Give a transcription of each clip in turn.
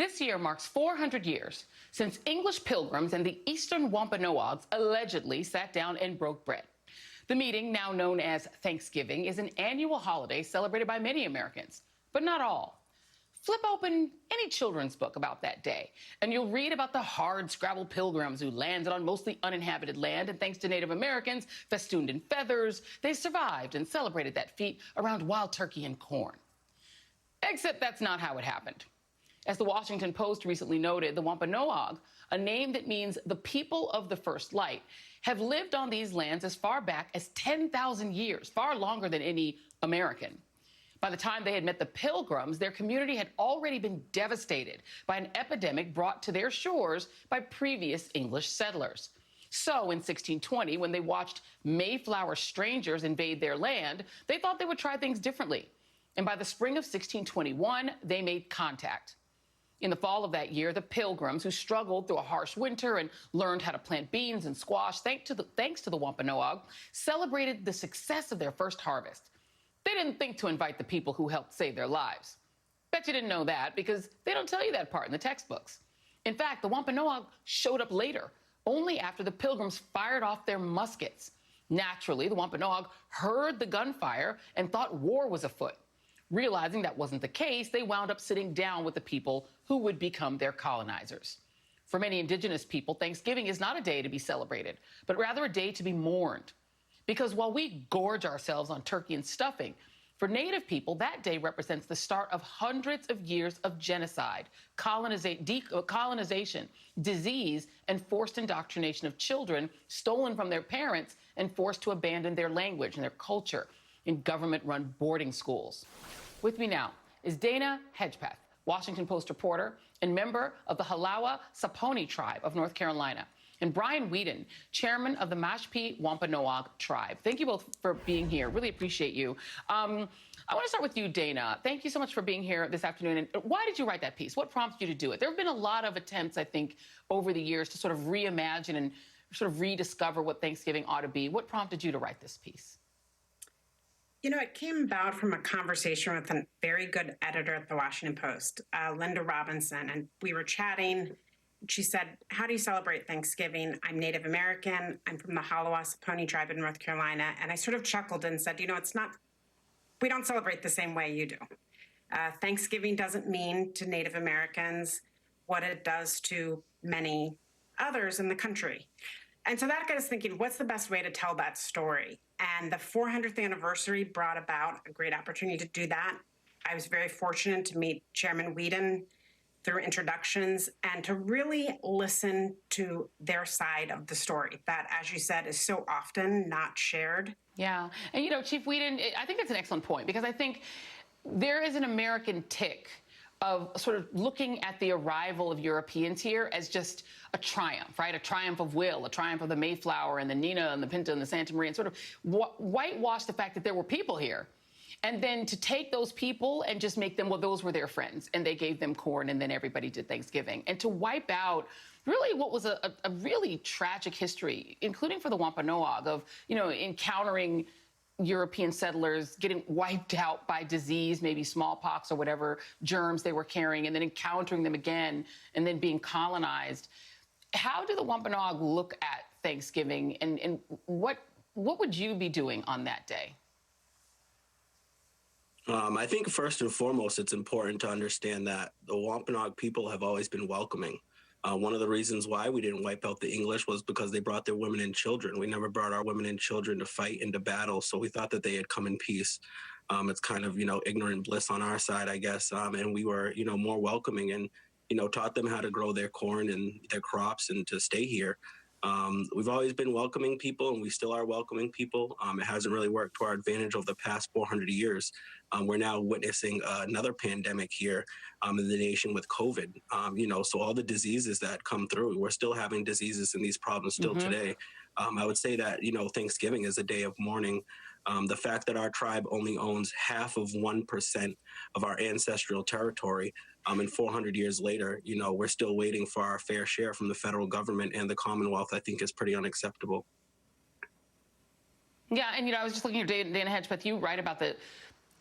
This year marks 400 years since English pilgrims and the Eastern Wampanoags allegedly sat down and broke bread. The meeting, now known as Thanksgiving, is an annual holiday celebrated by many Americans, but not all. Flip open any children's book about that day, and you'll read about the hard-scrabble pilgrims who landed on mostly uninhabited land, and thanks to Native Americans festooned in feathers, they survived and celebrated that feat around wild turkey and corn. Except that's not how it happened. As the Washington Post recently noted, the Wampanoag, a name that means the people of the first light, have lived on these lands as far back as 10,000 years, far longer than any American. By the time they had met the Pilgrims, their community had already been devastated by an epidemic brought to their shores by previous English settlers. So in 1620, when they watched Mayflower strangers invade their land, they thought they would try things differently. And by the spring of 1621, they made contact. In the fall of that year, the Pilgrims, who struggled through a harsh winter and learned how to plant beans and squash thanks to the Wampanoag, celebrated the success of their first harvest. They didn't think to invite the people who helped save their lives. Bet you didn't know that, because they don't tell you that part in the textbooks. In fact, the Wampanoag showed up later, only after the Pilgrims fired off their muskets. Naturally, the Wampanoag heard the gunfire and thought war was afoot. Realizing that wasn't the case, they wound up sitting down with the people who would become their colonizers. For many indigenous people, Thanksgiving is not a day to be celebrated, but rather a day to be mourned. Because while we gorge ourselves on turkey and stuffing, for Native people, that day represents the start of hundreds of years of genocide, colonization, disease, and forced indoctrination of children stolen from their parents and forced to abandon their language and their culture in government-run boarding schools. With me now is Dana Hedgepeth, Washington Post reporter and member of the Halawa Saponi tribe of North Carolina, and Brian Whedon, chairman of the Mashpee Wampanoag tribe. Thank you both for being here. Really appreciate you. I want to start with you, Dana. Thank you so much for being here this afternoon. And why did you write that piece? What prompted you to do it? There have been a lot of attempts, I think, over the years to sort of reimagine and sort of rediscover what Thanksgiving ought to be. What prompted you to write this piece? You know, it came about from a conversation with a very good editor at the Washington Post, Linda Robinson, and we were chatting. She said, "How do you celebrate Thanksgiving? I'm Native American. I'm from the Halawa Saponi tribe in North Carolina." And I sort of chuckled and said, we don't celebrate the same way you do. Thanksgiving doesn't mean to Native Americans what it does to many others in the country. And so that got us thinking, what's the best way to tell that story? And the 400th anniversary brought about a great opportunity to do that. I was very fortunate to meet Chairman Whedon through introductions and to really listen to their side of the story that, as you said, is so often not shared. Yeah. And, you know, Chief Whedon, I think that's an excellent point, because I think there is an American tick of sort of looking at the arrival of Europeans here as just a triumph, right? A triumph of will, a triumph of the Mayflower and the Nina and the Pinta and the Santa Maria, and sort of whitewash the fact that there were people here. And then to take those people and just make them, well, those were their friends, and they gave them corn, and then everybody did Thanksgiving. And to wipe out really what was a really tragic history, including for the Wampanoag, of, you know, encountering European settlers getting wiped out by disease, maybe smallpox or whatever germs they were carrying, and then encountering them again, and then being colonized. How do the Wampanoag look at Thanksgiving, and what would you be doing on that day? I think first and foremost, it's important to understand that the Wampanoag people have always been welcoming. One of the reasons why we didn't wipe out the English was because they brought their women and children. We never brought our women and children to fight into battle, so we thought that they had come in peace. It's kind of, ignorant bliss on our side, I guess, and we were, more welcoming and, taught them how to grow their corn and their crops and to stay here. We've always been welcoming people, and we still are welcoming people. It hasn't really worked to our advantage over the past 400 years. We're now witnessing another pandemic here in the nation with COVID. So all the diseases that come through, we're still having diseases and these problems still today. I would say that, Thanksgiving is a day of mourning. The fact that our tribe only owns half of 1% of our ancestral territory, and 400 years later, we're still waiting for our fair share from the federal government and the Commonwealth, I think is pretty unacceptable. Yeah, and, I was just looking at Dana Hedgepeth, you write about the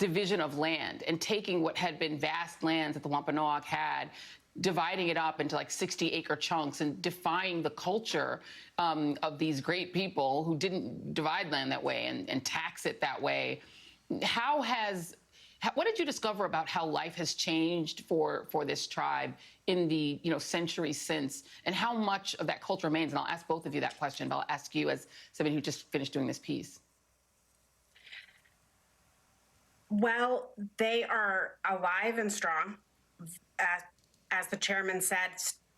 division of land and taking what had been vast lands that the Wampanoag had, dividing it up into like 60-acre chunks and defying the culture of these great people who didn't divide land that way and tax it that way. What did you discover about how life has changed for this tribe in the centuries since, and how much of that culture remains? And I'll ask both of you that question, but I'll ask you as somebody who just finished doing this piece. Well, they are alive and strong. As the chairman said,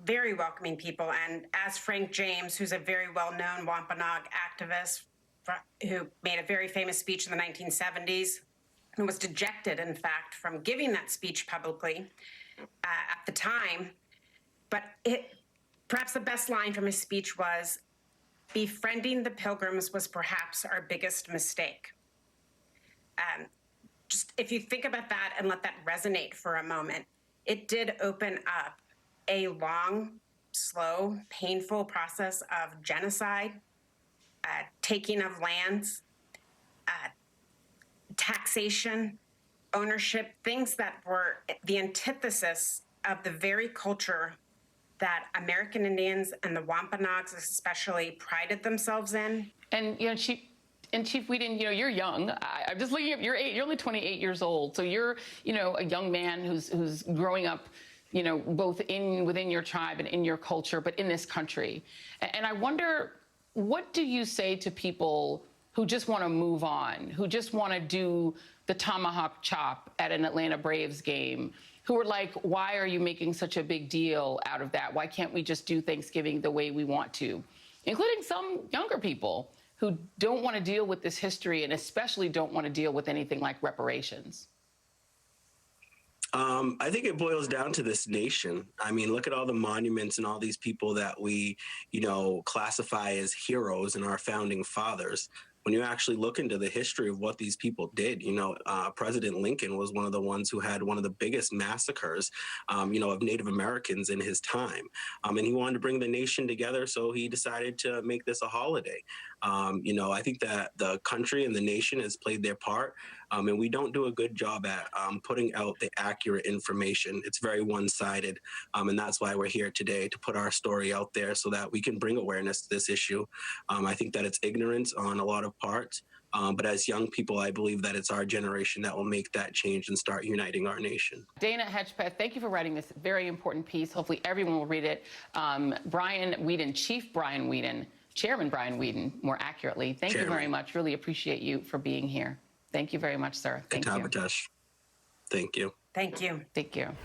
very welcoming people. And as Frank James, who's a very well-known Wampanoag activist who made a very famous speech in the 1970s, who was dejected, in fact, from giving that speech publicly at the time. But perhaps the best line from his speech was, "Befriending the Pilgrims was perhaps our biggest mistake." Just if you think about that and let that resonate for a moment, it did open up a long, slow, painful process of genocide, taking of lands, taxation, ownership, things that were the antithesis of the very culture that American Indians and the Wampanoags especially prided themselves in. And Chief Whedon, you're young. I'm just looking at your age. You're only 28 years old, so you're a young man who's growing up, both within your tribe and in your culture, but in this country. And I wonder, what do you say to people who just want to move on, who just want to do the tomahawk chop at an Atlanta Braves game, who are like, why are you making such a big deal out of that? Why can't we just do Thanksgiving the way we want to? Including some younger people who don't want to deal with this history and especially don't want to deal with anything like reparations. I think it boils down to this nation. I mean, look at all the monuments and all these people that we, classify as heroes and our founding fathers. When you actually look into the history of what these people did, President Lincoln was one of the ones who had one of the biggest massacres, of Native Americans in his time. And he wanted to bring the nation together, so he decided to make this a holiday. I think that the country and the nation has played their part, and we don't do a good job at putting out the accurate information. It's very one-sided, and that's why we're here today, to put our story out there so that we can bring awareness to this issue. I think that it's ignorance on a lot of parts, but as young people, I believe that it's our generation that will make that change and start uniting our nation. Dana Hedgepeth, thank you for writing this very important piece. Hopefully everyone will read it. Brian Whedon, Chief Brian Whedon, Chairman Brian Whedon, more accurately, thank you very much. Really appreciate you for being here. Thank you very much, sir. Thank you. Thank you. Thank you. Thank you.